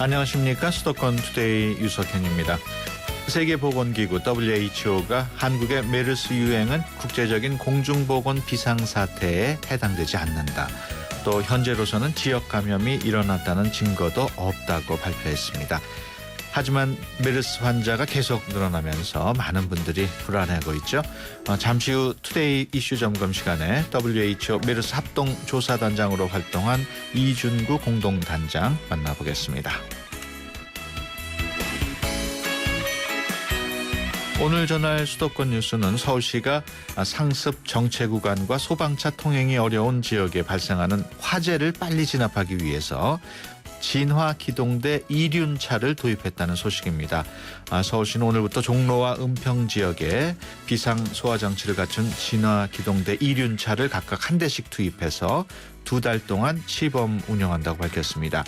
안녕하십니까. 수도권 투데이 유석현입니다. 세계보건기구 WHO가 한국의 메르스 유행은 국제적인 공중보건 비상사태에 해당되지 않는다. 또 현재로서는 지역 감염이 일어났다는 증거도 없다고 발표했습니다. 하지만 메르스 환자가 계속 늘어나면서 많은 분들이 불안해하고 있죠. 잠시 후 투데이 이슈 점검 시간에 WHO 메르스 합동조사단장으로 활동한 이준구 공동단장 만나보겠습니다. 오늘 전할 수도권 뉴스는 서울시가 상습 정체 구간과 소방차 통행이 어려운 지역에 발생하는 화재를 빨리 진압하기 위해서 진화기동대 이륜차를 도입했다는 소식입니다. 서울시는 오늘부터 종로와 은평 지역에 비상소화장치를 갖춘 진화기동대 이륜차를 각각 한 대씩 투입해서 2달 동안 시범 운영한다고 밝혔습니다.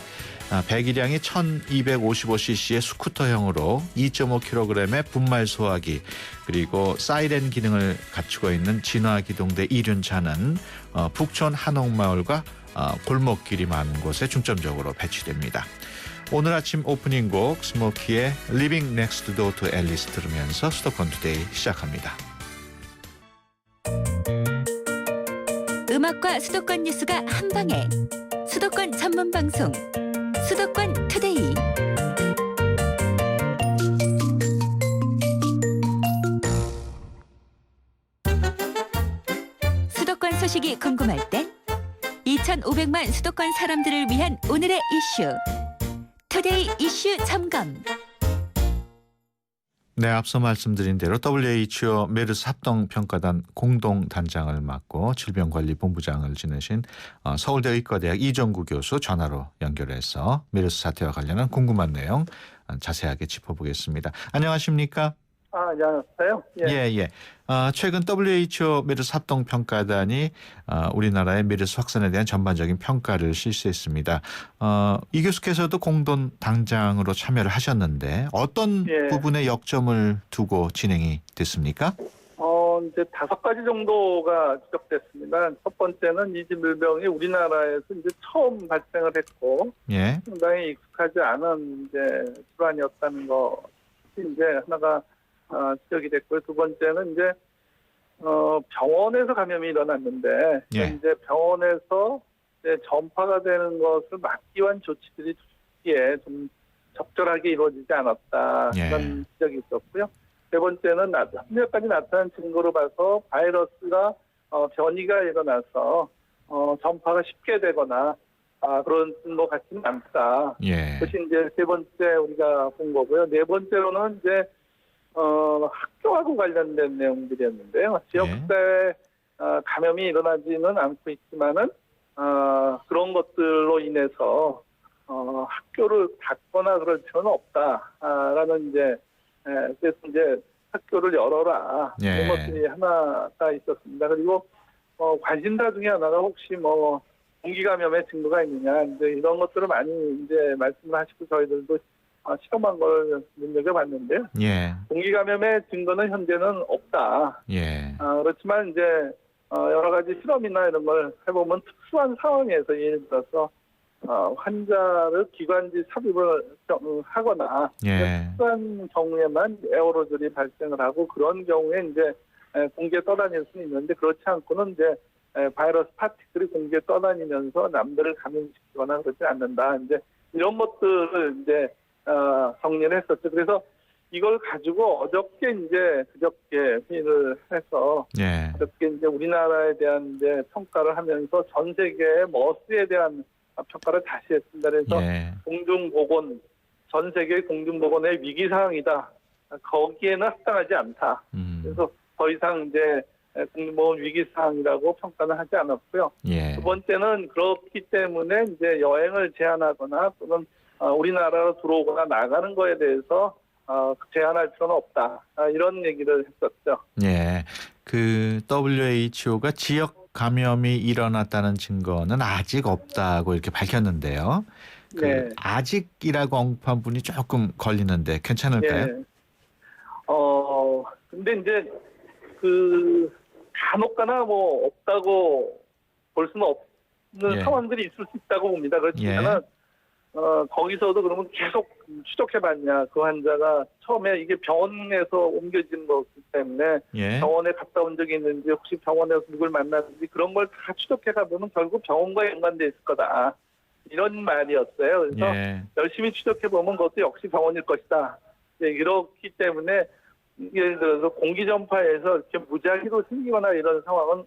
배기량이 1255cc의 스쿠터형으로 2.5kg의 분말 소화기 그리고 사이렌 기능을 갖추고 있는 진화기동대 이륜차는 북촌 한옥마을과 골목길이 많은 곳에 중점적으로 배치됩니다. 오늘 아침 오프닝 곡 스모키의 Living Next Door to Alice 들으면서 수도권 투데이 시작합니다. 음악과 수도권 뉴스가 한방에 수도권 전문 방송 수도권 투데이. 수도권 소식이 궁금할 땐 2,500만 수도권 사람들을 위한 오늘의 이슈 투데이 이슈 점검. 네, 앞서 말씀드린 대로 WHO 메르스 합동평가단 공동단장을 맡고 질병관리본부장을 지내신 서울대 의과대학 이정구 교수 전화로 연결해서 메르스 사태와 관련한 궁금한 내용 자세하게 짚어보겠습니다. 안녕하십니까? 안녕하세요. 예. 최근 WHO 메르스 합동평가단이 우리나라의 메르스 확산에 대한 전반적인 평가를 실시했습니다. 이 교수께서도 공동단장으로 참여를 하셨는데 어떤 부분에 역점을 두고 진행이 됐습니까? 이제 5가지 정도가 지적됐습니다. 첫 번째는 이 질병이 우리나라에서 이제 처음 발생을 했고, 상당히 익숙하지 않은 이제 질환이었다는 것이 이제 하나가 지적이 됐고요. 두 번째는 이제 병원에서 감염이 일어났는데 이제 병원에서 이제 전파가 되는 것을 막기 위한 조치들이 초기에 좀 적절하게 이루어지지 않았다 이런 지적이 있었고요. 세 번째는 한몇가지 나타난 증거로 봐서 바이러스가 변이가 일어나서 전파가 쉽게 되거나 그런 것 같지는 않다. 그것이 이제 세 번째 우리가 본 거고요. 네 번째로는 이제 학교하고 관련된 내용들이었는데요. 지역사회 감염이 일어나지는 않고 있지만은 그런 것들로 인해서 학교를 닫거나 그럴 필요는 없다라는 그래서 이제 학교를 열어라 이런 것들이 하나가 있었습니다. 그리고 관심사 중에 하나가 혹시 공기 감염의 증거가 있느냐 이제 이런 것들을 많이 이제 말씀을 하시고 저희들도 실험한 걸 눈여겨봤는데요. 공기 감염의 증거는 현재는 없다. 그렇지만 이제 여러 가지 실험이나 이런 걸 해보면 특수한 상황에서 예를 들어서 환자를 기관지 삽입을 하거나 특수한 경우에만 에어로졸이 발생을 하고 그런 경우에 이제 공기에 떠다닐 수는 있는데 그렇지 않고는 이제 바이러스 파티클이 공기에 떠다니면서 남들을 감염시키거나 그러지 않는다. 이제 이런 것들을 이제 정리를 했었죠. 그래서 이걸 가지고 그저께 회의를 해서 어저께 이제 우리나라에 대한 이제 평가를 하면서 전 세계의 머스에 대한 평가를 다시 했습니다. 그래서 공중보건, 전 세계 공중보건의 위기 상황이다. 거기에는 합당하지 않다. 그래서 더 이상 이제 공중보건 위기 상황이라고 평가는 하지 않았고요. 두 번째는 그렇기 때문에 이제 여행을 제한하거나 또는 우리나라로 들어오거나 나가는 거에 대해서 제한할 필요는 없다. 이런 얘기를 했었죠. 그 WHO가 지역 감염이 일어났다는 증거는 아직 없다고 이렇게 밝혔는데요. 아직이라고 언급한 분이 조금 걸리는데 괜찮을까요? 근데 이제 간혹가나 없다고 볼 수는 없는 상황들이 있을 수 있다고 봅니다. 그렇지만 거기서도 그러면 계속 추적해봤냐. 그 환자가 처음에 이게 병원에서 옮겨진 거기 때문에 예. 병원에 갔다 온 적이 있는지 혹시 병원에서 누굴 만났는지 그런 걸 다 추적해가보면 결국 병원과 연관돼 있을 거다. 이런 말이었어요. 그래서 예. 열심히 추적해보면 그것도 역시 병원일 것이다. 예, 이렇기 때문에 예를 들어서 공기 전파에서 이렇게 무작위로 생기거나 이런 상황은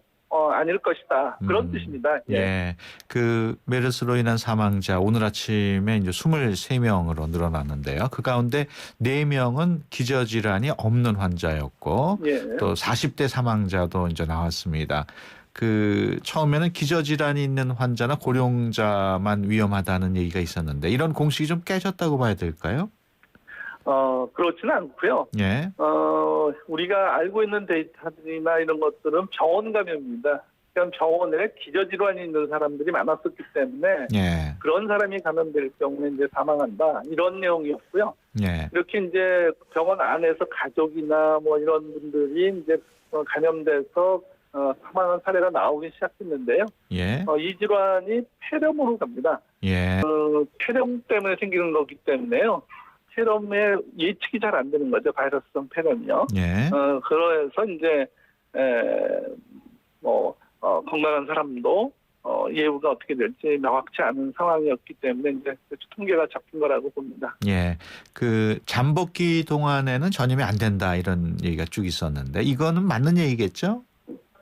아닐 것이다. 그런 뜻입니다. 예. 예. 그 메르스로 인한 사망자 오늘 아침에 이제 23명으로 늘어났는데요. 그 가운데 4명은 기저질환이 없는 환자였고 예. 또 40대 사망자도 이제 나왔습니다. 그 처음에는 기저질환이 있는 환자나 고령자만 위험하다는 얘기가 있었는데 이런 공식이 좀 깨졌다고 봐야 될까요? 그렇지는 않고요. 예. 우리가 알고 있는 데이터들이나 이런 것들은 병원 감염입니다. 그러니까 병원에 기저질환이 있는 사람들이 많았었기 때문에 예. 그런 사람이 감염될 경우에 이제 사망한다. 이런 내용이었고요. 예. 이렇게 이제 병원 안에서 가족이나 뭐 이런 분들이 이제 감염돼서 사망한 사례가 나오기 시작했는데요. 예. 이 질환이 폐렴으로 갑니다. 예. 폐렴 때문에 생기는 거기 때문에요. 폐렴의 예측이 잘 안 되는 거죠. 바이러스성 폐렴이요. 예. 그래서 이제 건강한 사람도 예후가 어떻게 될지 명확치 않은 상황이었기 때문에 이제 통계가 잡힌 거라고 봅니다. 예. 그 잠복기 동안에는 전염이 안 된다 이런 얘기가 쭉 있었는데 이거는 맞는 얘기겠죠?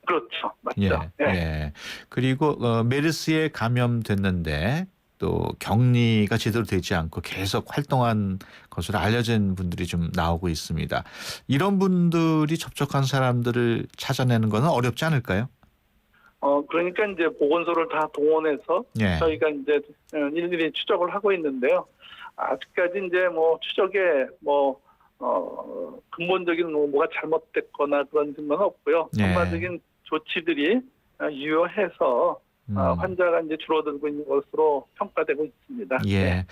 그렇죠. 맞죠. 예. 네. 예. 그리고 메르스에 감염됐는데 또 격리가 제대로 되지 않고 계속 활동한 것으로 알려진 분들이 좀 나오고 있습니다. 이런 분들이 접촉한 사람들을 찾아내는 것은 어렵지 않을까요? 그러니까 이제 보건소를 다 동원해서 예. 저희가 이제 일일이 추적을 하고 있는데요. 아직까지 이제 뭐 추적에 근본적인 뭐가 잘못됐거나 그런 증거는 없고요. 예. 전반적인 조치들이 유효해서 환자가 이제 줄어들고 있는 것으로 평가되고 있습니다. 예. 네.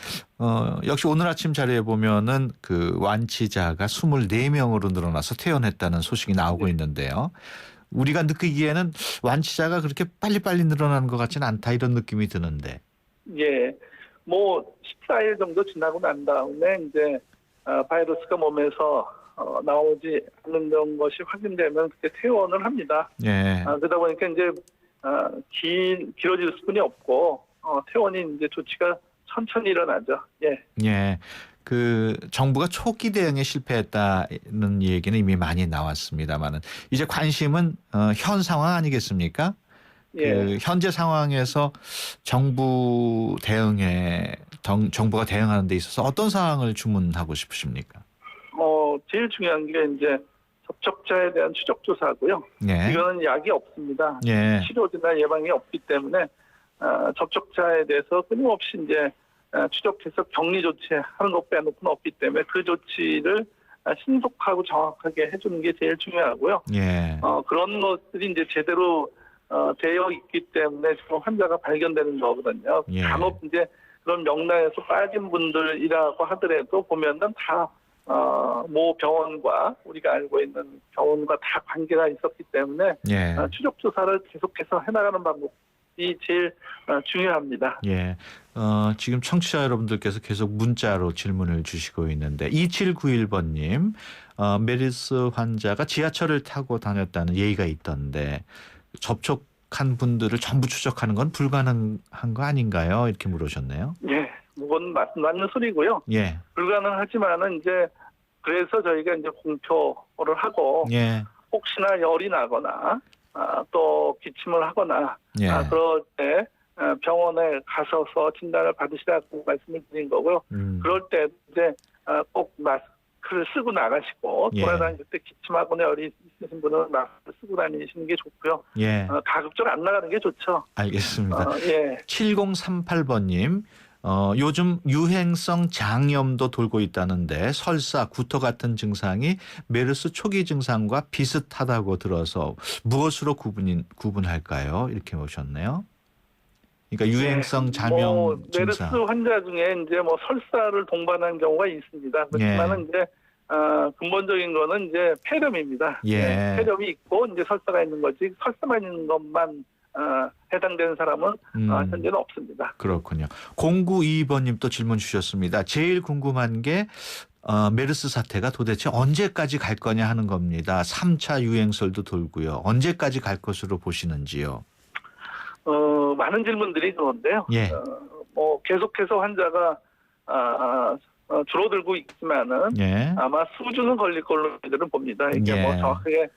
역시 오늘 아침 자료에 보면은 그 완치자가 24명으로 늘어나서 퇴원했다는 소식이 나오고 있는데요. 우리가 느끼기에는 완치자가 그렇게 빨리빨리 늘어나는 것 같지는 않다 이런 느낌이 드는데. 예. 뭐 14일 정도 지나고 난 다음에 이제 바이러스가 몸에서 나오지 않는 것이 확인되면 그때 퇴원을 합니다. 예. 그러다 보니까 이제 길어질 수뿐이 없고 퇴원이 이제 조치가 천천히 일어나죠. 예. 예. 그 정부가 초기 대응에 실패했다는 얘기는 이미 많이 나왔습니다만은 이제 관심은 현 상황 아니겠습니까? 예. 그 현재 상황에서 정부가 대응하는 데 있어서 어떤 사항을 주문하고 싶으십니까? 제일 중요한 게 이제 접촉자에 대한 추적 조사고요. 예. 이거는 약이 없습니다. 예. 치료제나 예방이 없기 때문에 접촉자에 대해서 끊임없이 이제 추적해서 격리 조치하는 것 빼놓고는 없기 때문에 그 조치를 신속하고 정확하게 해주는 게 제일 중요하고요. 예. 그런 것들이 이제 제대로 되어 있기 때문에 지금 환자가 발견되는 거거든요. 예. 간혹 이제 그런 명단에서 빠진 분들이라고 하더라도 보면은 다 모 병원과 우리가 알고 있는 병원과 다 관계가 있었기 때문에 예. 추적 조사를 계속해서 해나가는 방법이 제일 중요합니다. 예. 지금 청취자 여러분들께서 계속 문자로 질문을 주시고 있는데 2791번님 메르스 환자가 지하철을 타고 다녔다는 얘기가 있던데 접촉한 분들을 전부 추적하는 건 불가능한 거 아닌가요? 이렇게 물으셨네요. 예, 그건 맞는 소리고요. 예. 불가능하지만은 이제 그래서 저희가 이제 공표를 하고 예. 혹시나 열이 나거나 또 기침을 하거나 예. 그럴 때 병원에 가셔서 진단을 받으시라고 말씀을 드린 거고요. 그럴 때 이제 꼭 마스크를 쓰고 나가시고 예. 돌아다닐 때 기침하거나 열이 있으신 분은 마스크를 쓰고 다니시는 게 좋고요. 예. 가급적 안 나가는 게 좋죠. 알겠습니다. 예. 7038번님 요즘 유행성 장염도 돌고 있다는데 설사, 구토 같은 증상이 메르스 초기 증상과 비슷하다고 들어서 무엇으로 구분할까요? 이렇게 오셨네요. 그러니까 유행성 감염 메르스 증상. 환자 중에 이제 뭐 설사를 동반한 경우가 있습니다. 그렇지만은 이제 근본적인 거는 이제 폐렴입니다. 예. 폐렴이 있고 이제 설사가 있는 거지 설사만 있는 것만 해당되는 사람은 현재는 없습니다. 그렇군요. 0922번님 또 질문 주셨습니다. 제일 궁금한 게 메르스 사태가 도대체 언제까지 갈 거냐 하는 겁니다. 3차 유행설도 돌고요. 언제까지 갈 것으로 보시는지요? 많은 질문들이 그런데요. 예. 계속해서 환자가 줄어들고 있지만은 예. 아마 수주는 걸릴 걸로 저희들은 봅니다. 이게 예. 정확하게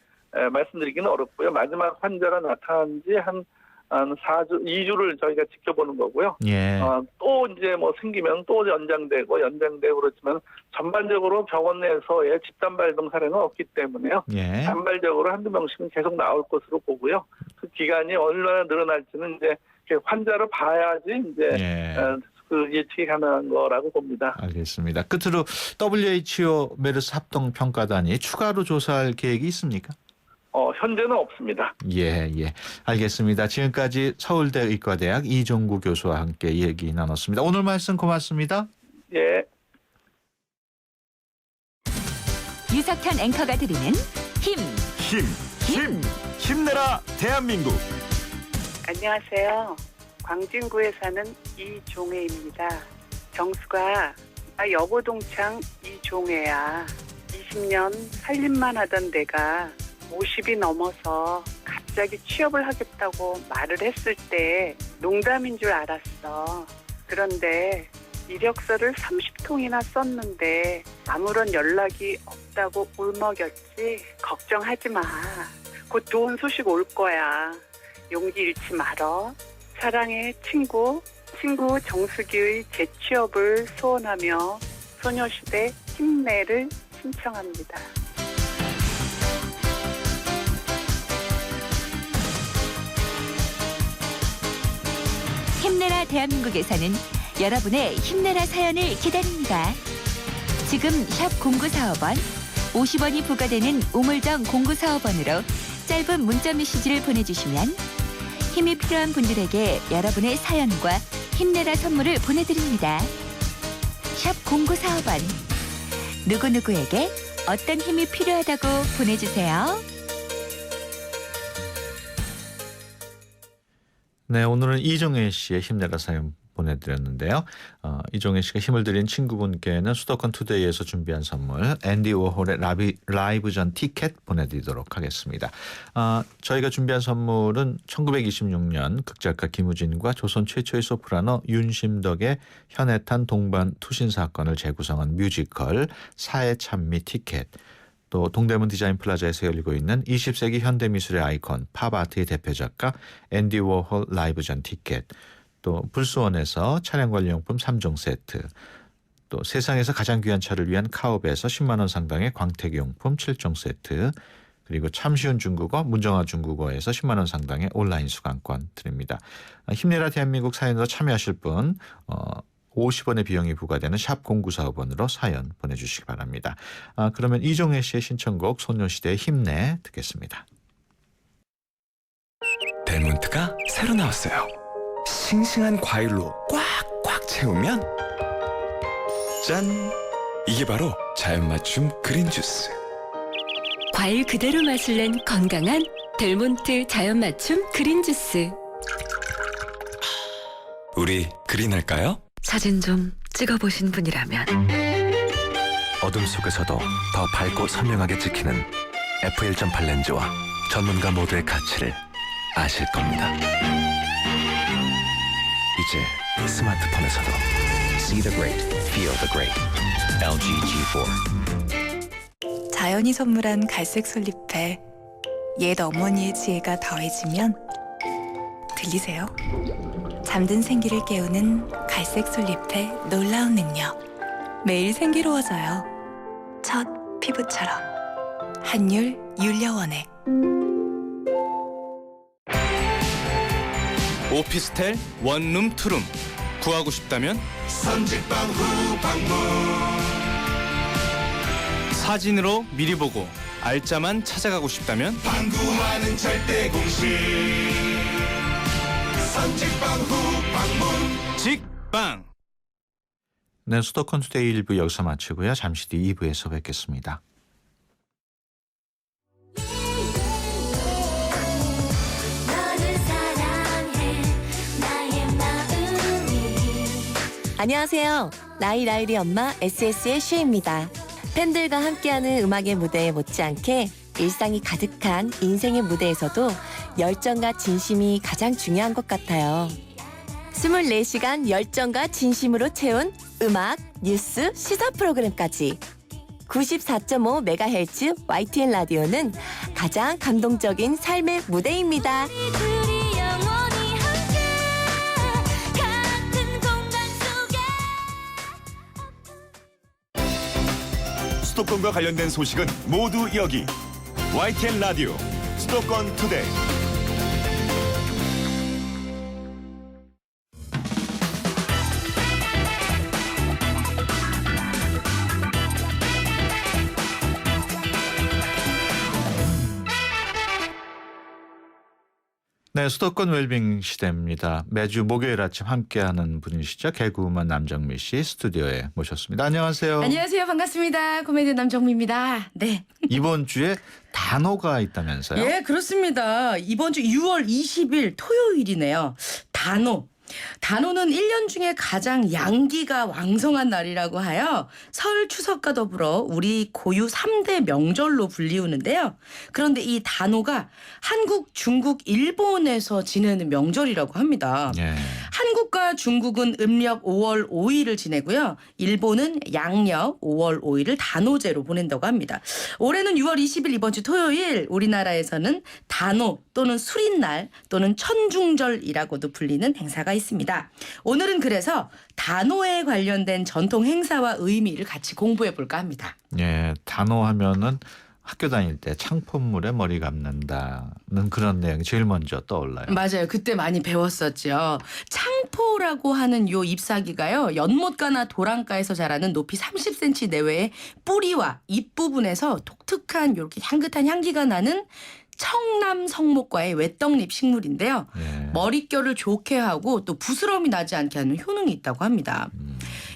말씀드리기는 어렵고요. 마지막 환자가 나타난 지 한 2주를 저희가 지켜보는 거고요. 예. 또 이제 생기면 또 연장되고 그렇지만 전반적으로 병원 내에서의 집단 발병 사례는 없기 때문에요. 예. 단발적으로 한두 명씩은 계속 나올 것으로 보고요. 그 기간이 얼마나 늘어날지는 이제 환자를 봐야지 이제 예. 그 예측이 가능한 거라고 봅니다. 알겠습니다. 끝으로 WHO 메르스 합동 평가단이 추가로 조사할 계획이 있습니까? 현재는 없습니다. 예. 알겠습니다. 지금까지 서울대 의과대학 이종구 교수와 함께 얘기 나눴습니다. 오늘 말씀 고맙습니다. 예. 유석현 앵커가 드리는 힘내라 대한민국. 안녕하세요. 광진구에 사는 이종혜입니다. 정수가 나 여고동창 이종혜야. 20년 살림만 하던 내가 50이 넘어서 갑자기 취업을 하겠다고 말을 했을 때 농담인 줄 알았어. 그런데 이력서를 30통이나 썼는데 아무런 연락이 없다고 울먹였지. 걱정하지 마. 곧 좋은 소식 올 거야. 용기 잃지 말어. 사랑해 친구 정수기의 재취업을 소원하며 소녀시대 힘내를 신청합니다. 힘내라 대한민국에서는 여러분의 힘내라 사연을 기다립니다. 지금 샵 0945번 50원이 부과되는 우물정 0945번으로 짧은 문자 메시지를 보내주시면 힘이 필요한 분들에게 여러분의 사연과 힘내라 선물을 보내드립니다. 샵 0945번 누구누구에게 어떤 힘이 필요하다고 보내주세요. 네, 오늘은 이종혜 씨의 힘내라 사연 보내드렸는데요. 이종혜 씨가 힘을 드린 친구분께는 수도권 투데이에서 준비한 선물 앤디 워홀의 라이브 전 티켓 보내드리도록 하겠습니다. 저희가 준비한 선물은 1926년 극작가 김우진과 조선 최초의 소프라노 윤심덕의 현해탄 동반 투신 사건을 재구성한 뮤지컬 사회 찬미 티켓, 또 동대문 디자인 플라자에서 열리고 있는 20세기 현대미술의 아이콘 팝아트의 대표 작가 앤디 워홀 라이브 전 티켓, 또 불수원에서 차량관리용품 3종 세트, 또 세상에서 가장 귀한 차를 위한 카옵에서 10만 원 상당의 광택용품 7종 세트, 그리고 참 쉬운 중국어 문정아 중국어에서 10만 원 상당의 온라인 수강권 드립니다. 힘내라 대한민국 사연으로 참여하실 분 50원의 비용이 부과되는 샵 0945번으로 사연 보내주시기 바랍니다. 그러면 이종혜 씨의 신청곡 소녀시대의 힘내 듣겠습니다. 델몬트가 새로 나왔어요. 싱싱한 과일로 꽉꽉 채우면 짠! 이게 바로 자연 맞춤 그린 주스. 과일 그대로 맛을 낸 건강한 델몬트 자연 맞춤 그린 주스. 우리 그린할까요? 사진 좀 찍어보신 분이라면. 어둠 속에서도 더 밝고 선명하게 지키는 f1.8 렌즈와 전문가 모두의 가치를 아실 겁니다. 이제 스마트폰에서도 See the great, feel the great. LG G4. 자연이 선물한 갈색 솔잎에 옛 어머니의 지혜가 더해지면 들리세요? 잠든 생기를 깨우는 갈색 솔잎의 놀라운 능력. 매일 생기로워져요. 첫 피부처럼. 한율 윤려원액. 오피스텔 원룸 투룸 구하고 싶다면 선직방 후 방문. 사진으로 미리 보고 알짜만 찾아가고 싶다면 방구하는 절대 공식. 선직방 후 방문. 직방. 네, 수도권 투데이 1부 여기서 마치고요. 잠시 뒤 2부에서 뵙겠습니다. 너를 사랑 안녕하세요. 라일이 엄마 SS의 슈입니다. 팬들과 함께하는 음악의 무대에 못지않게 일상이 가득한 인생의 무대에서도 열정과 진심이 가장 중요한 것 같아요. 24시간 열정과 진심으로 채운 음악, 뉴스, 시사 프로그램까지 94.5MHz YTN 라디오는 가장 감동적인 삶의 무대입니다. 수도권과 관련된 소식은 모두 여기 YTN 라디오 수도권 투데이. 네, 수도권 웰빙 시대입니다. 매주 목요일 아침 함께하는 분이시죠. 개그우먼 남정미 씨 스튜디오에 모셨습니다. 안녕하세요. 안녕하세요. 반갑습니다. 코미디 남정미입니다. 네. 이번 주에 단오가 있다면서요? 예, 그렇습니다. 이번 주 6월 20일 토요일이네요. 단오. 단오는 1년 중에 가장 양기가 왕성한 날이라고 하여 설, 추석과 더불어 우리 고유 3대 명절로 불리우는데요. 그런데 이 단오가 한국, 중국, 일본에서 지내는 명절이라고 합니다. 예. 한국과 중국은 음력 5월 5일을 지내고요. 일본은 양력 5월 5일을 단오제로 보낸다고 합니다. 올해는 6월 20일 이번 주 토요일 우리나라에서는 단오 또는 수린날 또는 천중절이라고도 불리는 행사가 있습니다. 오늘은 그래서 단오에 관련된 전통 행사와 의미를 같이 공부해 볼까 합니다. 예, 단오 하면은 학교 다닐 때 창포물에 머리 감는다는 그런 내용이 제일 먼저 떠올라요. 맞아요. 그때 많이 배웠었죠. 창포라고 하는 요 잎사귀가요. 연못가나 도랑가에서 자라는 높이 30cm 내외의 뿌리와 잎 부분에서 독특한 이렇게 향긋한 향기가 나는 청남 성목과의 외떡잎 식물인데요. 예. 머릿결을 좋게 하고 또 부스럼이 나지 않게 하는 효능이 있다고 합니다.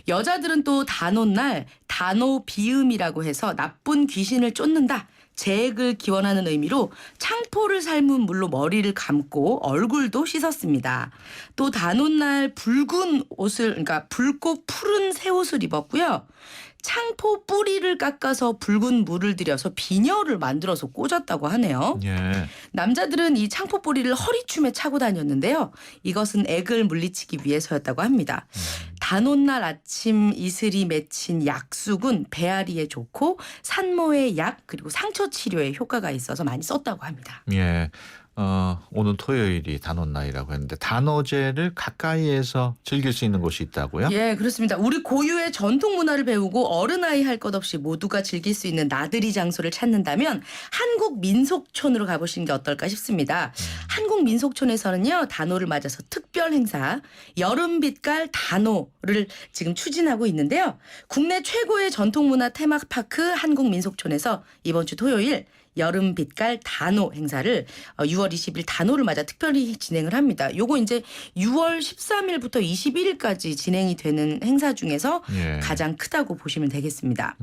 여자들은 또 단오날 단오 비음이라고 해서 나쁜 귀신을 쫓는다. 재액을 기원하는 의미로 창포를 삶은 물로 머리를 감고 얼굴도 씻었습니다. 또 단오날 붉은 옷을 그러니까 붉고 푸른 새 옷을 입었고요. 창포 뿌리를 깎아서 붉은 물을 들여서 비녀를 만들어서 꽂았다고 하네요. 예. 남자들은 이 창포 뿌리를 허리춤에 차고 다녔는데요. 이것은 액을 물리치기 위해서였다고 합니다. 단오날 아침 이슬이 맺힌 약숙은 배앓이에 좋고 산모의 약 그리고 상처 치료에 효과가 있어서 많이 썼다고 합니다. 예. 오늘 토요일이 단오날이라고 했는데 단오제를 가까이에서 즐길 수 있는 곳이 있다고요? 예, 그렇습니다. 우리 고유의 전통 문화를 배우고 어른아이 할 것 없이 모두가 즐길 수 있는 나들이 장소를 찾는다면 한국 민속촌으로 가보시는 게 어떨까 싶습니다. 한국 민속촌에서는요. 단오를 맞아서 특별 행사 여름빛깔 단오를 지금 추진하고 있는데요. 국내 최고의 전통문화 테마파크 한국민속촌에서 이번 주 토요일 여름 빛깔 단오 행사를 6월 20일 단오를 맞아 특별히 진행을 합니다. 요거 이제 6월 13일부터 21일까지 진행이 되는 행사 중에서 예. 가장 크다고 보시면 되겠습니다.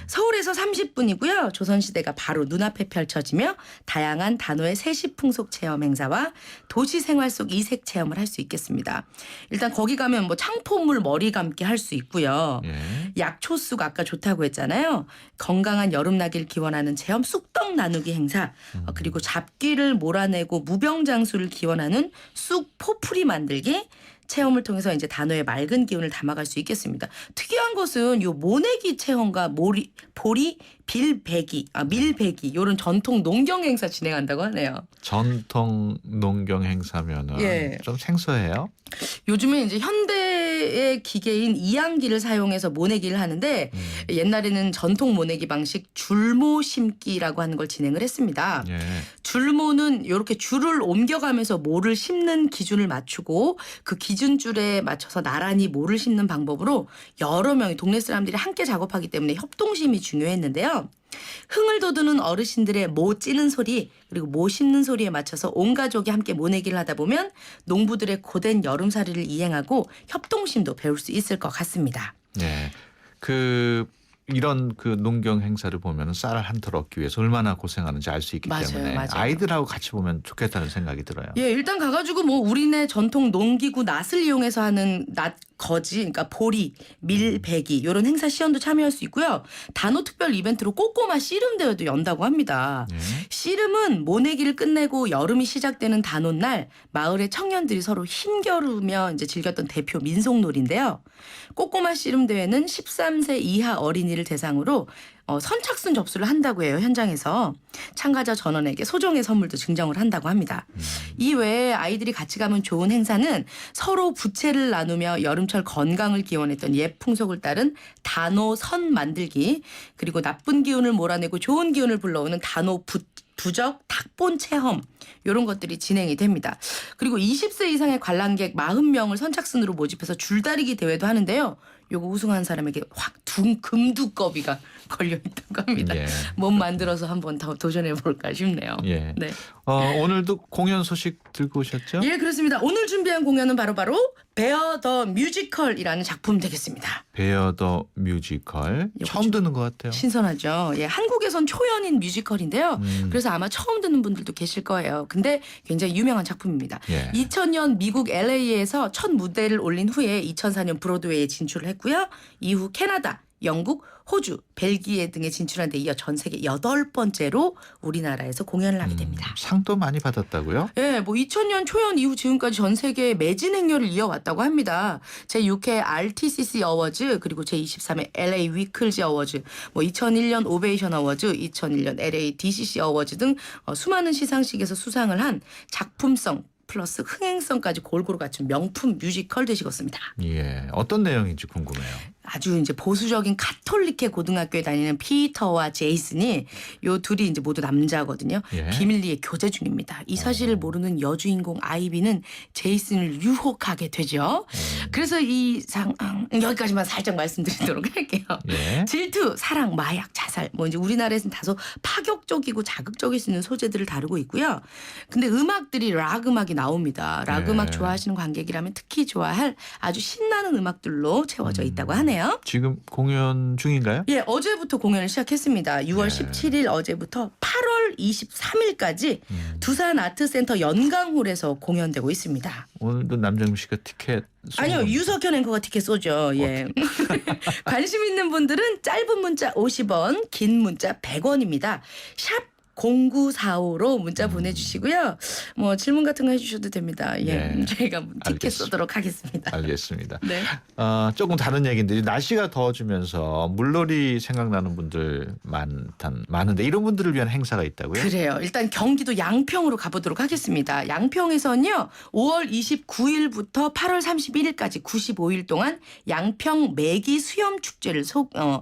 서울에서 30분이고요. 조선시대가 바로 눈앞에 펼쳐지며 다양한 단오의 세시풍속 체험 행사와 도시 생활 속 이색 체험을 할 수 있겠습니다. 일단 거기 가면 뭐 창포물 머리 감기 할 수 있고요. 예. 약초쑥 아까 좋다고 했잖아요. 건강한 여름나기를 기원하는 체험 쑥떡 나누기 행사 그리고 잡기를 몰아내고 무병장수를 기원하는 쑥 포풀이 만들기 체험을 통해서 이제 단오의 맑은 기운을 담아갈 수 있겠습니다. 특이한 것은 요 모내기 체험과 보리 밀배기 이런 전통 농경 행사 진행한다고 하네요. 전통 농경 행사면은 예. 좀 생소해요. 요즘에 이제 현대의 기계인 이양기를 사용해서 모내기를 하는데 옛날에는 전통 모내기 방식 줄모 심기라고 하는 걸 진행을 했습니다. 예. 줄모는 이렇게 줄을 옮겨가면서 모를 심는 기준을 맞추고 그 기준줄에 맞춰서 나란히 모를 심는 방법으로 여러 명이 동네 사람들이 함께 작업하기 때문에 협동심이 중요했는데요. 흥을 돋우는 어르신들의 모 찌는 소리 그리고 모 심는 소리에 맞춰서 온 가족이 함께 모내기를 하다 보면 농부들의 고된 여름살이를 이행하고 협동심도 배울 수 있을 것 같습니다. 네. 그 이런 그 농경 행사를 보면 쌀을 한 털 얻기 위해서 얼마나 고생하는지 알 수 있기 맞아요, 때문에 맞아요. 아이들하고 같이 보면 좋겠다는 생각이 들어요. 예, 일단 가가지고 뭐 우리네 전통 농기구 낫을 이용해서 하는 낫 거지, 그러니까 보리, 밀배기 이런 행사 시연도 참여할 수 있고요. 단오 특별 이벤트로 꼬꼬마 씨름 대회도 연다고 합니다. 예. 씨름은 모내기를 끝내고 여름이 시작되는 단오날 마을의 청년들이 서로 힘겨루며 이제 즐겼던 대표 민속놀이인데요. 꼬꼬마 씨름 대회는 13세 이하 어린이를 대상으로 선착순 접수를 한다고 해요. 현장에서 참가자 전원에게 소정의 선물도 증정을 한다고 합니다. 이 외에 아이들이 같이 가면 좋은 행사는 서로 부채를 나누며 여름철 건강을 기원했던 옛 풍속을 따른 단오 선 만들기, 그리고 나쁜 기운을 몰아내고 좋은 기운을 불러오는 단오 부적 탁본 체험, 이런 것들이 진행이 됩니다. 그리고 20세 이상의 관람객 40명을 선착순으로 모집해서 줄다리기 대회도 하는데요. 요거 우승한 사람에게 확 금두꺼비가 걸려있다고 합니다. 예. 몸 만들어서 한번 더 도전해볼까 싶네요. 예. 네. 오늘도 공연 소식 들고 오셨죠? 예, 그렇습니다. 오늘 준비한 공연은 바로 베어 더 뮤지컬이라는 작품 되겠습니다. 베어 더 뮤지컬. 처음 듣는 것 같아요. 신선하죠. 예, 한국에선 초연인 뮤지컬인데요. 그래서 아마 처음 듣는 분들도 계실 거예요. 근데 굉장히 유명한 작품입니다. 예. 2000년 미국 LA에서 첫 무대를 올린 후에 2004년 브로드웨이에 진출을 했고요. 이후 캐나다, 영국, 호주, 벨기에 등에 진출한 데 이어 전 세계 8번째로 우리나라에서 공연을 하게 됩니다. 상도 많이 받았다고요? 예, 뭐 2000년 초연 이후 지금까지 전 세계에 매진 행렬을 이어왔다고 합니다. 제6회 RTCC 어워즈, 그리고 제23회 LA 위클즈 어워즈, 뭐 2001년 오베이션 어워즈, 2001년 LA DCC 어워즈 등 수많은 시상식에서 수상을 한 작품성 플러스 흥행성까지 골고루 갖춘 명품 뮤지컬 되시겠습니다. 예, 어떤 내용인지 궁금해요. 아주 이제 보수적인 가톨릭회 고등학교에 다니는 피터와 제이슨이 요 둘이 이제 모두 남자거든요. 예. 비밀리에 교제 중입니다. 이 사실을 모르는 여주인공 아이비는 제이슨을 유혹하게 되죠. 그래서 이 여기까지만 살짝 말씀드리도록 할게요. 예. 질투, 사랑, 마약, 자살, 뭐 이제 우리나라에서는 다소 파격적이고 자극적일 수 있는 소재들을 다루고 있고요. 근데 음악들이 락 음악이 나옵니다. 락 예. 음악 좋아하시는 관객이라면 특히 좋아할 아주 신나는 음악들로 채워져 있다고 하네요. 지금 공연 중인가요? 예, 어제부터 공연을 시작했습니다. 6월 17일 어제부터 8월 23일까지 두산 아트센터 연강홀에서 공연되고 있습니다. 오늘도 남정미 씨가 티켓 아니요, 유석현 앵커가 티켓 쏘죠. 예. 관심 있는 분들은 짧은 문자 50원, 긴 문자 100원입니다. 샵 0945로 문자 보내주시고요. 뭐 질문 같은 거 해주셔도 됩니다. 예, 네. 저희가 티켓 쏘도록 하겠습니다. 알겠습니다. 네. 조금 다른 얘기인데 날씨가 더워지면서 물놀이 생각나는 분들 많은데 이런 분들을 위한 행사가 있다고요? 그래요. 일단 경기도 양평으로 가보도록 하겠습니다. 양평에서는요. 5월 29일부터 8월 31일까지 95일 동안 양평 매기 수염 축제를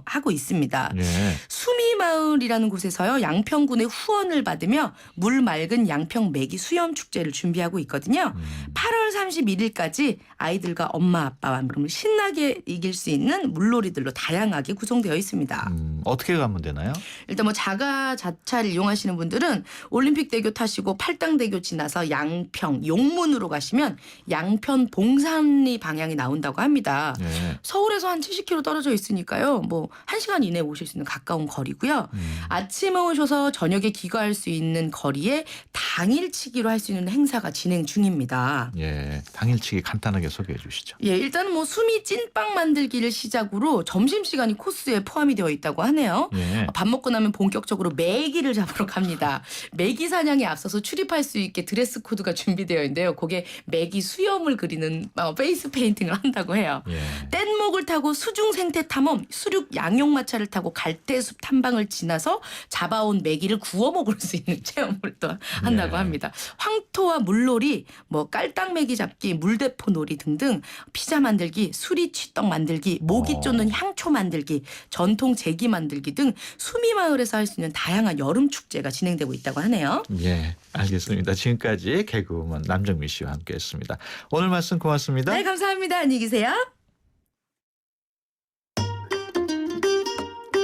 하고 있습니다. 예. 수미마을이라는 곳에서요. 양평군의 후원을 받으며 물 맑은 양평 매기 수염 축제를 준비하고 있거든요. 8월 31일까지 아이들과 엄마 아빠와 신나게 이길 수 있는 물놀이들로 다양하게 구성되어 있습니다. 어떻게 가면 되나요? 일단 뭐 자차를 이용하시는 분들은 올림픽대교 타시고 팔당대교 지나서 양평 용문으로 가시면 양평 봉산리 방향이 나온다고 합니다. 예. 서울에서 한 70km 떨어져 있으니까요. 뭐 1시간 이내에 오실 수 있는 가까운 거리고요. 아침에 오셔서 저녁에 귀가할 수 있는 거리에 당일치기로 할 수 있는 행사가 진행 중입니다. 예, 당일치기 간단하게 소개해 주시죠. 예, 일단은 뭐 수미 찐빵 만들기를 시작으로 점심시간이 코스에 포함이 되어 있다고 하네요. 예. 밥 먹고 나면 본격적으로 메기를 잡으러 갑니다. 메기 사냥에 앞서서 출입할 수 있게 드레스 코드가 준비되어 있는데요. 거기에 메기 수염을 그리는 페이스 페인팅을 한다고 해요. 예. 뗏목을 타고 수중 생태 탐험, 수륙 양용마차를 타고 갈대숲 탐방을 지나서 잡아온 메기를 구워 먹을 수 있는 체험을 또 한다고 합니다. 황토와 물놀이, 뭐 깔딱메기 잡기, 물대포 놀이 등등 피자 만들기, 수리취떡 만들기, 모기 쫓는 향초 만들기, 전통 제기 만들기 등 수미마을에서 할 수 있는 다양한 여름 축제가 진행되고 있다고 하네요. 예, 알겠습니다. 지금까지 개그우먼 남정미 씨와 함께했습니다. 오늘 말씀 고맙습니다. 네, 감사합니다. 안녕히 계세요.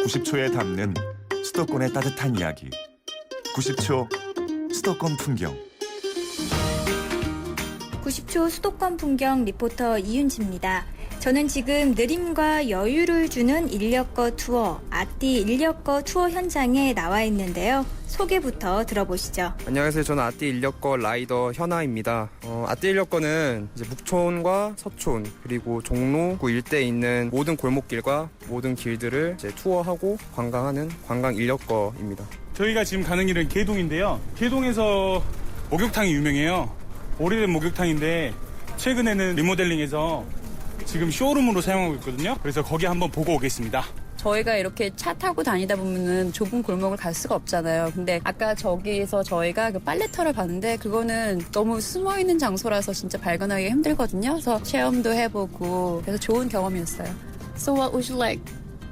90초에 담는 수도권의 따뜻한 이야기. 90초 수도권 풍경. 90초 수도권 풍경 리포터 이윤지입니다. 저는 지금 느림과 여유를 주는 인력거 투어, 아띠 인력거 투어 현장에 나와 있는데요. 소개부터 들어보시죠. 안녕하세요. 저는 아띠 인력거 라이더 현아입니다. 아띠 인력거는 이제 북촌과 서촌 그리고 종로구 일대에 있는 모든 골목길과 모든 길들을 이제 투어하고 관광하는 관광 인력거입니다. 저희가 지금 가는 길은 개동인데요. 개동에서 목욕탕이 유명해요. 오래된 목욕탕인데 최근에는 리모델링해서 지금 쇼룸으로 사용하고 있거든요. 그래서 거기 한번 보고 오겠습니다. 저희가 이렇게 차 타고 다니다 보면은 좁은 골목을 갈 수가 없잖아요. 근데 아까 저기에서 저희가 그 빨래터를 봤는데 그거는 너무 숨어 있는 장소라서 진짜 발견하기 힘들거든요. 그래서 체험도 해보고 그래서 좋은 경험이었어요. So what would you like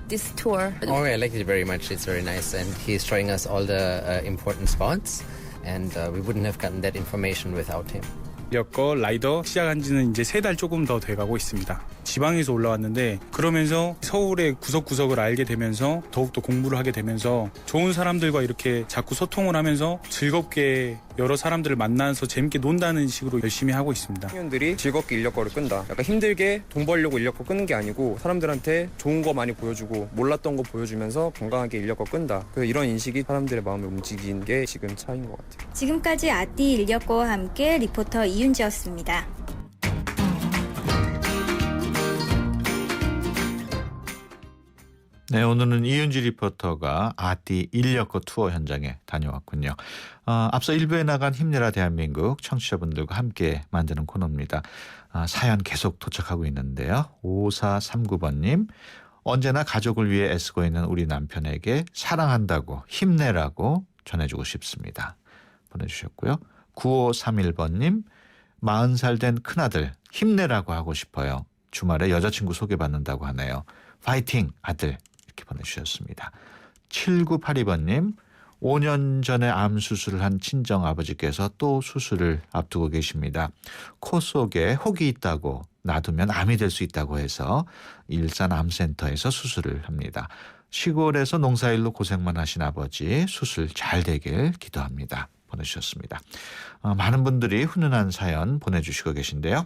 this tour? Oh, I like it very much. It's very nice, and he's showing us all the important spots, and we wouldn't have gotten that information without him. 인력거 라이더 시작한 지는 이제 3달 조금 더 돼가고 있습니다. 지방에서 올라왔는데 그러면서 서울의 구석구석을 알게 되면서 더욱더 공부를 하게 되면서 좋은 사람들과 이렇게 자꾸 소통을 하면서 즐겁게 여러 사람들을 만나서 재밌게 논다는 식으로 열심히 하고 있습니다. 청년들이 즐겁게 인력거를 끈다. 약간 힘들게 돈 벌려고 인력거 끄는 게 아니고 사람들한테 좋은 거 많이 보여주고 몰랐던 거 보여주면서 건강하게 인력거 끈다. 이런 인식이 사람들의 마음을 움직인 게 지금 차이인 것 같아요. 지금까지 아띠 인력거와 함께 리포터 이윤지였습니다. 네, 오늘은 이윤지 리포터가 아띠 인력거 투어 현장에 다녀왔군요. 앞서 1부에 나간 힘내라 대한민국 청취자분들과 함께 만드는 코너입니다. 사연 계속 도착하고 있는데요. 5439번님, 언제나 가족을 위해 애쓰고 있는 우리 남편에게 사랑한다고 힘내라고 전해주고 싶습니다. 보내주셨고요. 9531번님, 40살 된 큰아들 힘내라고 하고 싶어요. 주말에 여자친구 소개받는다고 하네요. 파이팅 아들, 이렇게 보내주셨습니다. 7982번님, 5년 전에 암 수술을 한 친정 아버지께서 또 수술을 앞두고 계십니다. 코 속에 혹이 있다고 놔두면 암이 될 수 있다고 해서 일산 암센터에서 수술을 합니다. 시골에서 농사일로 고생만 하신 아버지 수술 잘 되길 기도합니다. 보내주셨습니다. 많은 분들이 훈훈한 사연 보내주시고 계신데요.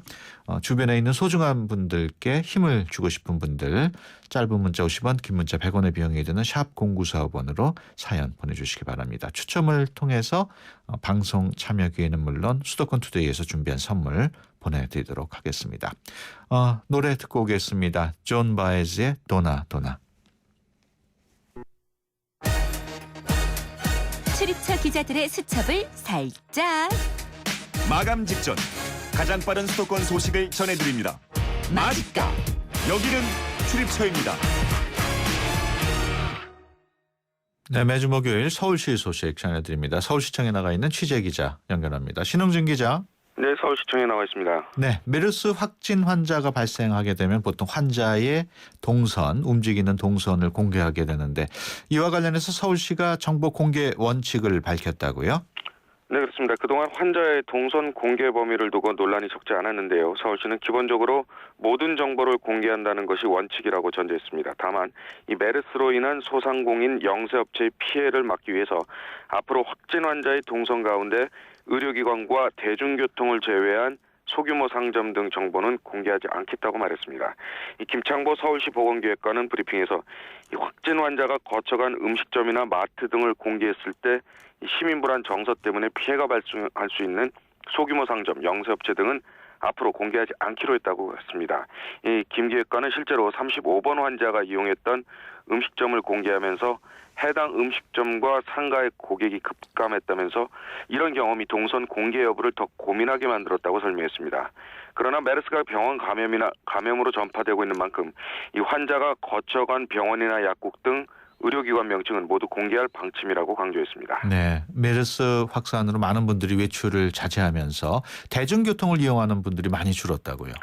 주변에 있는 소중한 분들께 힘을 주고 싶은 분들, 짧은 문자 50원, 긴 문자 100원의 비용이 드는 샵 0945번으로 사연 보내주시기 바랍니다. 추첨을 통해서 방송 참여 기회는 물론 수도권 투데이에서 준비한 선물 보내드리도록 하겠습니다. 노래 듣고 오겠습니다. 존 바에즈의 도나 도나. 출입처 기자들의 수첩을 살짝 마감 직전 가장 빠른 수도권 소식을 전해드립니다. 맛있다. 여기는 출입처입니다. 네, 매주 목요일 서울시 소식 전해드립니다. 서울시청에 나가 있는 취재기자 연결합니다. 신흥준 기자. 네, 서울시청에 나와 있습니다. 네, 메르스 확진 환자가 발생하게 되면 보통 환자의 동선, 움직이는 동선을 공개하게 되는데 이와 관련해서 서울시가 정보 공개 원칙을 밝혔다고요? 네, 그렇습니다. 그동안 환자의 동선 공개 범위를 두고 논란이 적지 않았는데요. 서울시는 기본적으로 모든 정보를 공개한다는 것이 원칙이라고 전제했습니다. 다만 이 메르스로 인한 소상공인 영세업체의 피해를 막기 위해서 앞으로 확진 환자의 동선 가운데 의료기관과 대중교통을 제외한 소규모 상점 등 정보는 공개하지 않겠다고 말했습니다. 이 김창보 서울시 보건기획관은 브리핑에서 이 확진 환자가 거쳐간 음식점이나 마트 등을 공개했을 때 이 시민 불안 정서 때문에 피해가 발생할 수 있는 소규모 상점, 영세업체 등은 앞으로 공개하지 않기로 했다고 했습니다. 이 김 기획관은 실제로 35번 환자가 이용했던 음식점을 공개하면서 해당 음식점과 상가의 고객이 급감했다면서 이런 경험이 동선 공개 여부를 더 고민하게 만들었다고 설명했습니다. 그러나 메르스가 병원 감염으로 전파되고 있는 만큼 이 환자가 거쳐간 병원이나 약국 등 의료기관 명칭은 모두 공개할 방침이라고 강조했습니다. 네, 메르스 확산으로 많은 분들이 외출을 자제하면서 대중교통을 이용하는 분들이 많이 줄었다고요?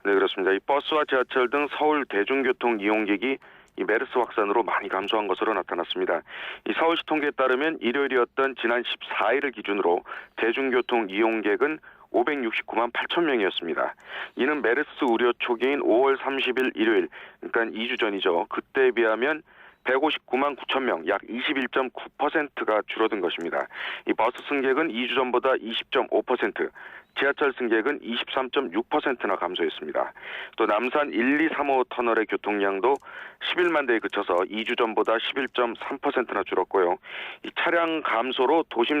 네, 그렇습니다. 이 버스와 지하철 등 서울 대중교통 이용객이 이 메르스 확산으로 많이 감소한 것으로 나타났습니다. 이 서울시 통계에 따르면 일요일이었던 지난 14일을 기준으로 대중교통 이용객은 569만 8천 명이었습니다. 이는 메르스 우려 초기인 5월 30일 일요일, 그러니까 2주 전이죠. 그때에 비하면 159만 9천 명, 약 21.9%가 줄어든 것입니다. 이 버스 승객은 2주 전보다 20.5%, 지하철 승객은 23.6%나 감소했습니다. 또 남산 1, 2, 3호 터널의 교통량도 11만 대에 그쳐서 2주 전보다 11.3%나 줄었고요. 이 차량 감소로 도심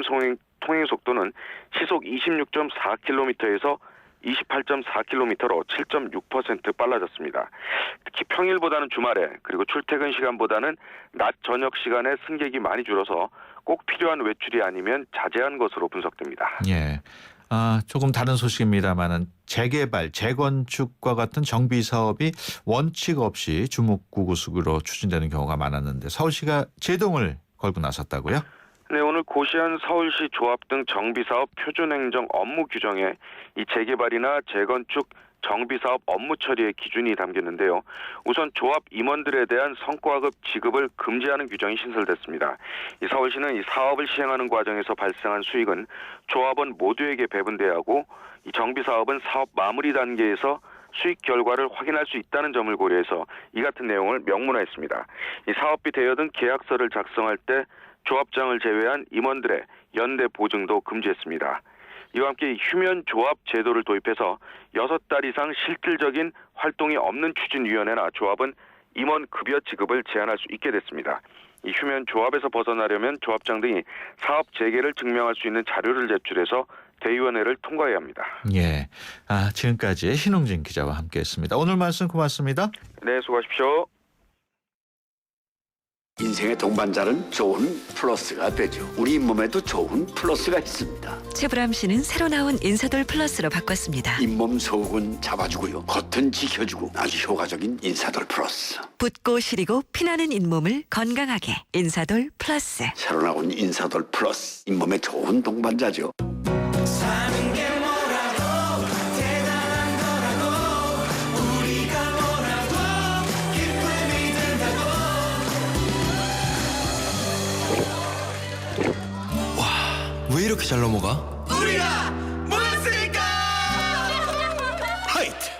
통행 속도는 시속 26.4km에서 28.4km로 7.6% 빨라졌습니다. 특히 평일보다는 주말에 그리고 출퇴근 시간보다는 낮 저녁 시간에 승객이 많이 줄어서 꼭 필요한 외출이 아니면 자제한 것으로 분석됩니다. 예. 조금 다른 소식입니다만은 재개발, 재건축과 같은 정비 사업이 원칙 없이 주목구구식으로 추진되는 경우가 많았는데 서울시가 제동을 걸고 나섰다고요? 네, 오늘 고시한 서울시 조합 등 정비사업 표준행정 업무 규정에 이 재개발이나 재건축 정비사업 업무 처리의 기준이 담겼는데요. 우선 조합 임원들에 대한 성과급 지급을 금지하는 규정이 신설됐습니다. 이 서울시는 이 사업을 시행하는 과정에서 발생한 수익은 조합원 모두에게 배분돼야 하고 이 정비사업은 사업 마무리 단계에서 수익 결과를 확인할 수 있다는 점을 고려해서 이 같은 내용을 명문화했습니다. 이 사업비 대여 등 계약서를 작성할 때 조합장을 제외한 임원들의 연대 보증도 금지했습니다. 이와 함께 휴면 조합 제도를 도입해서 6달 이상 실질적인 활동이 없는 추진위원회나 조합은 임원 급여 지급을 제한할 수 있게 됐습니다. 이 휴면 조합에서 벗어나려면 조합장 등이 사업 재개를 증명할 수 있는 자료를 제출해서 대의원회를 통과해야 합니다. 예. 지금까지 신홍진 기자와 함께했습니다. 오늘 말씀 고맙습니다. 네, 수고하십시오. 인생의 동반자는 좋은 플러스가 되죠. 우리 몸에도 좋은 플러스가 있습니다. 최불암 씨는 새로 나온 인사돌 플러스로 바꿨습니다. 잇몸 속은 잡아주고요. 겉은 지켜주고 아주 효과적인 인사돌 플러스. 붓고 시리고 피나는 잇몸을 건강하게 인사돌 플러스. 새로 나온 인사돌 플러스. 잇몸에 좋은 동반자죠. 사는 게 뭐라고 대단한 거라고 우리가 뭐라고 기쁨이 든다고. 왜 이렇게 잘 넘어가? 우리가 모였으니까. 하이트.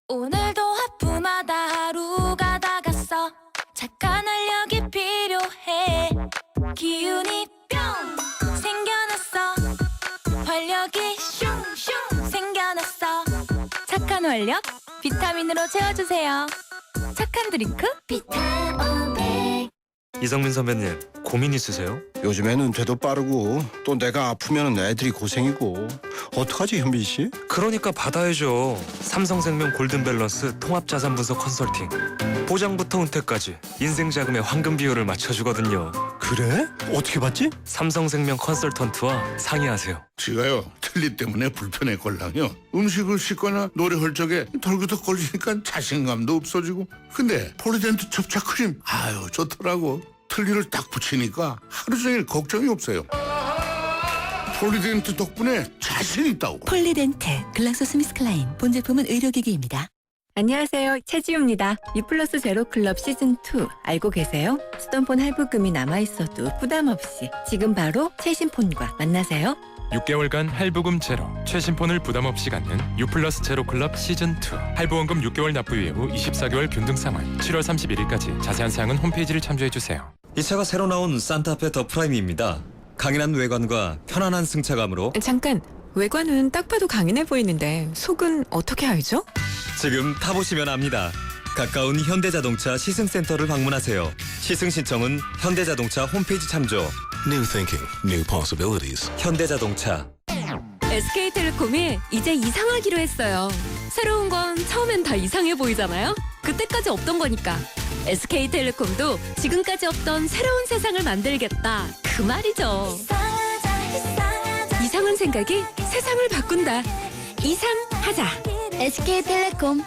오늘도 하품하다 하루가 다 갔어. 착한 활력이 필요해. 기운이 뿅 생겨났어. 활력이 슝슝 생겨났어. 착한 활력 비타민으로 채워주세요. 착한 드링크 비타오백. 이성민 선배님, 고민 있으세요? 요즘엔 은퇴도 빠르고 또 내가 아프면 애들이 고생이고 어떡하지 현빈 씨? 그러니까 받아야죠. 삼성생명 골든밸런스 통합자산분석 컨설팅. 보장부터 은퇴까지 인생 자금의 황금 비율을 맞춰주거든요. 그래? 어떻게 받지? 삼성생명 컨설턴트와 상의하세요. 지가요 틀니 때문에 불편했걸랑요. 음식을 씻거나 노래할 적에 덜그덕 걸리니까 자신감도 없어지고. 근데 폴리덴트 접착 크림 아유 좋더라고. 틀니를 딱 붙이니까 하루 종일 걱정이 없어요. 폴리덴트 덕분에 자신 있다고. 폴리덴트 글락소스미스클라인 본제품은 의료기기입니다. 안녕하세요. 최지우입니다. 유플러스 제로클럽 시즌2 알고 계세요? 쓰던 할부금이 남아있어도 부담 없이 지금 바로 최신 폰과 만나세요. 6개월간 할부금 제로, 최신 폰을 부담 없이 갖는 유플러스 제로클럽 시즌2. 할부원금 6개월 납부 이후 24개월 균등 상환. 7월 31일까지 자세한 사항은 홈페이지를 참조해주세요. 이 차가 새로 나온 산타페 더 프라임입니다. 강인한 외관과 편안한 승차감으로. 잠깐, 외관은 딱 봐도 강인해 보이는데 속은 어떻게 알죠? 지금 타보시면 압니다. 가까운 현대자동차 시승센터를 방문하세요. 시승 신청은 현대자동차 홈페이지 참조. New thinking, new possibilities. 현대자동차. SK텔레콤이 이제 이상하기로 했어요. 새로운 건 처음엔 다 이상해 보이잖아요. 그때까지 없던 거니까. SK텔레콤도 지금까지 없던 새로운 세상을 만들겠다. 그 말이죠. 이상한 생각이 세상을 바꾼다. 이상하자. SK텔레콤.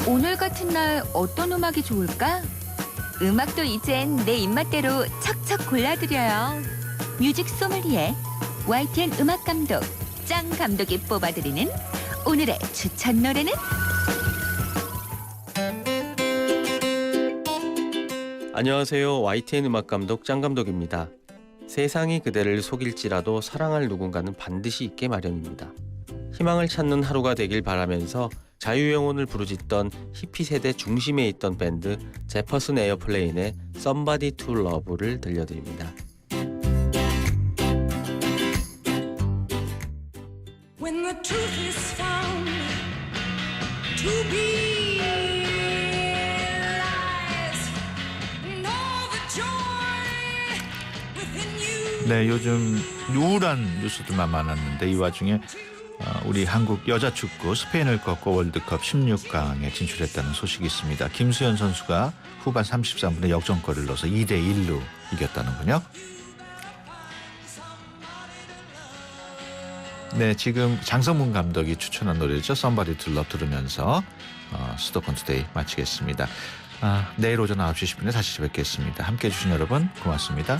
오늘 같은 날 어떤 음악이 좋을까? 음악도 이젠 내 입맛대로 척척 골라드려요. 뮤직 소믈리에 YTN 음악 감독 짱 감독이 뽑아드리는 오늘의 추천 노래는? 안녕하세요. YTN 음악 감독 짱 감독입니다. 세상이 그대를 속일지라도 사랑할 누군가는 반드시 있게 마련입니다. 희망을 찾는 하루가 되길 바라면서 자유영혼을 부르짖던 히피 세대 중심에 있던 밴드 제퍼슨 에어플레인의 Somebody to Love를 들려드립니다. When the truth is found to be lies, and all the joy within you. 네, 요즘 우울한 뉴스들만 많았는데 이 와중에 우리 한국 여자 축구 스페인을 꺾고 월드컵 16강에 진출했다는 소식이 있습니다. 김수현 선수가 후반 33분에 역전골을 넣어서 2대1로 이겼다는군요. 네, 지금 장성문 감독이 추천한 노래죠. Somebody to Love 들으면서 수도권 투데이 마치겠습니다. 내일 오전 9시 10분에 다시 뵙겠습니다. 함께해 주신 여러분 고맙습니다.